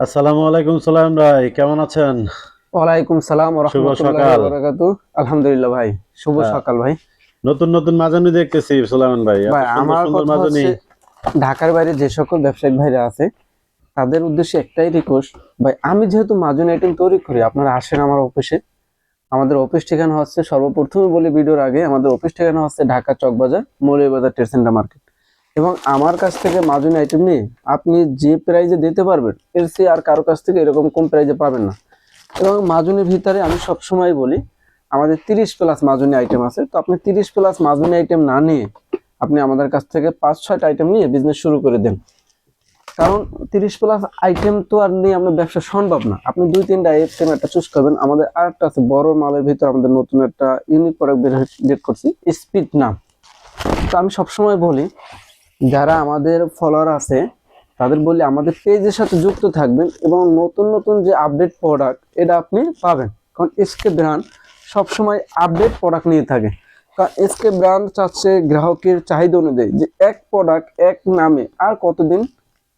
আসসালামু আলাইকুম সালাম ভাই, কেমন আছেন? ওয়ালাইকুম সালাম ওয়া শুভ রাহমাতুল্লাহি ওয়া সকাল। বারাকাতুহু। আলহামদুলিল্লাহ ভাই, শুভ হ্যাঁ, সকাল ভাই। নতুন নতুন মাজনি দেখতেছি সুলাইমান ভাই, এত ভাই সুন্দর আমার সুন্দর কথা মাজনি। হচ্ছে, ঢাকার বাইরে যে সকল ব্যবসায়িক ভাইরা আছে তাদের উদ্দেশ্যে একটাই রিকোয়েস্ট, ভাই আমি যেহেতু মার্জিন আইটেম তৈরি করি, আপনারা আসেন আমার অফিসে। আমাদের অফিস ঠিকানা হচ্ছে, সর্বপ্রথমে বলি ভিডিওর আগে, আমাদের অফিস ঠিকানা হচ্ছে Dhaka Chawkbazar Moulvibazar trade centre market. এবং আমার কাছ থেকে মার্জিন আইটেম নিয়ে আপনি যে প্রাইজে দিতে পারবেন, এর চেয়ে আর কারো কাছ থেকে এরকম কম প্রাইজে পাবেন না। এবং মাজুনের ভিতরে আমি সবসময় বলি, আমাদের 30+ মাজুনি আইটেম আছে। তো আপনি 30+ মাজুনি আইটেম না নিয়ে আপনি আমাদের কাছ থেকে 5-6টা আইটেম নিয়ে বিজনেস শুরু করে দেন। কারণ 30+ আইটেম তো আর নিয়ে আপনার ব্যবসা সম্ভব না। আপনি 2-3টা আইটেম একটা চুজ করবেন। আমাদের আরেকটা আছে বড় মালের ভিতর, আমাদের নতুন একটা ইউনিক প্রোডাক্ট বের করছি, স্পিড নাম। তো আমি সবসময় বলি, যারা আমাদের ফলোয়ার আছে তাদের বলি আমাদের পেজের সাথে যুক্ত থাকবেন এবং নতুন নতুন যে আপডেট প্রোডাক্ট এটা আপনি পাবেন। কারণ এসকে ব্র্যান্ড সবসময় আপডেট প্রোডাক্ট নিয়ে থাকে। কারণ এসকে ব্র্যান্ড চাচ্ছে গ্রাহকের চাহিদা অনুযায়ী যে এক প্রোডাক্ট এক নামে আর কতদিন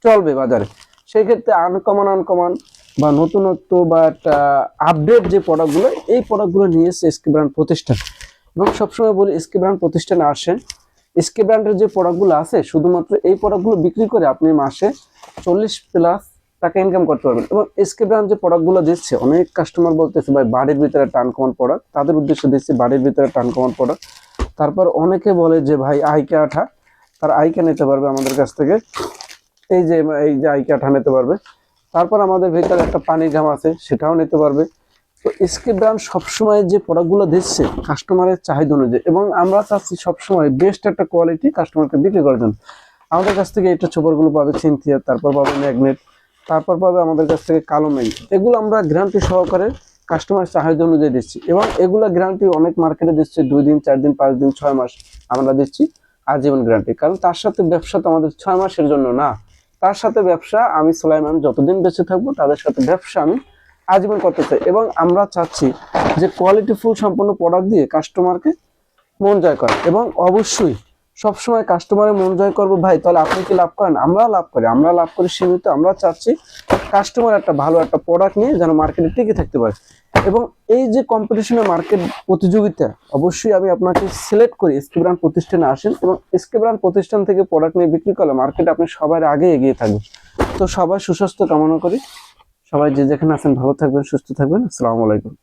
চলবে বাজারে। সেই ক্ষেত্রে আনকমন আনকমন বা নতুনত্ব বা একটা আপডেট যে প্রোডাক্টগুলো, এই প্রোডাক্টগুলো নিয়ে এসে এসকে ব্র্যান্ড প্রতিষ্ঠান। এবং সবসময় বলি, এসকে ব্র্যান্ড প্রতিষ্ঠানে আসেন। এসকে ব্র্যান্ডের যে প্রোডাক্টগুলো আছে, শুধুমাত্র এই প্রোডাক্টগুলো বিক্রি করে আপনি মাসে 40+ টাকা ইনকাম করতে পারবেন। এবং এসকে ব্র্যান্ড যে প্রোডাক্টগুলো দিচ্ছে, অনেক কাস্টমার বলতেছে ভাই বাড়ির ভিতরে টান কমন প্রোডাক্ট, তাদের উদ্দেশ্যে দিচ্ছি বাড়ির ভিতরে টান কমন প্রোডাক্ট। তারপর অনেকে বলে যে ভাই আইকা আঠা, তার আইকা নিতে পারবে আমাদের কাছ থেকে। এই যে আইকা আঠা নিতে পারবে। তারপর আমাদের ভিতরে একটা পানি গাম আছে, সেটাও নিতে পারবে। তো এসকে ব্র্যান্ড সবসময় যে প্রোডাক্টগুলো দিচ্ছে কাস্টমারের চাহিদা অনুযায়ী, এবং আমরা চাচ্ছি সবসময় বেস্ট একটা কোয়ালিটি কাস্টমারকে বিক্রি করার জন্য। আমাদের কাছ থেকে এটা চোপারগুলো পাবে সিনথিয়া, তারপর পাবে ম্যাগনেট, তারপর পাবে আমাদের কাছ থেকে কালো মেঘ। এগুলো আমরা গ্যারান্টি সহকারে কাস্টমার চাহিদা অনুযায়ী দিচ্ছি। এবং এগুলো গ্যারান্টি অনেক মার্কেটে দিচ্ছে 2 দিন, 4 দিন, 5 দিন, 6 মাস। আমরা দিচ্ছি আজীবন গ্যারান্টি। কারণ তার সাথে ব্যবসা তো আমাদের 6 মাসের জন্য না, তার সাথে ব্যবসা আমি সুলাইমান যতদিন বেঁচে থাকবো তাদের সাথে ব্যবসা আমি আজীবন করতে চাই। এবং আমরা চাচ্ছি যে কোয়ালিটি ফুল সম্পন্ন প্রোডাক্ট দিয়ে কাস্টমারকে মন জয় করা। এবং অবশ্যই সবসময় কাস্টমারের মন জয় করবো ভাই, তাহলে আপনি কি লাভ করেন? আমরা লাভ করি, আমরা লাভ করি সীমিত। আমরা চাচ্ছি কাস্টমার একটা ভালো একটা প্রোডাক্ট নিয়ে যেন মার্কেটে টিকে থাকতে পারে। এবং এই যে কম্পিটিশনের মার্কেট প্রতিযোগিতা, অবশ্যই আমি আপনাকে সিলেক্ট করি এসকে ব্র্যান্ড প্রতিষ্ঠানে আসেন। এবং এসকে ব্র্যান্ড প্রতিষ্ঠান থেকে প্রোডাক্ট নিয়ে বিক্রি করলে মার্কেটে আপনি সবার আগে এগিয়ে থাকবেন। তো সবাই সুস্বাস্থ্য কামনা করি। সবাই যে যেখানে আছেন ভালো থাকবেন, সুস্থ থাকবেন। আসসালামু আলাইকুম।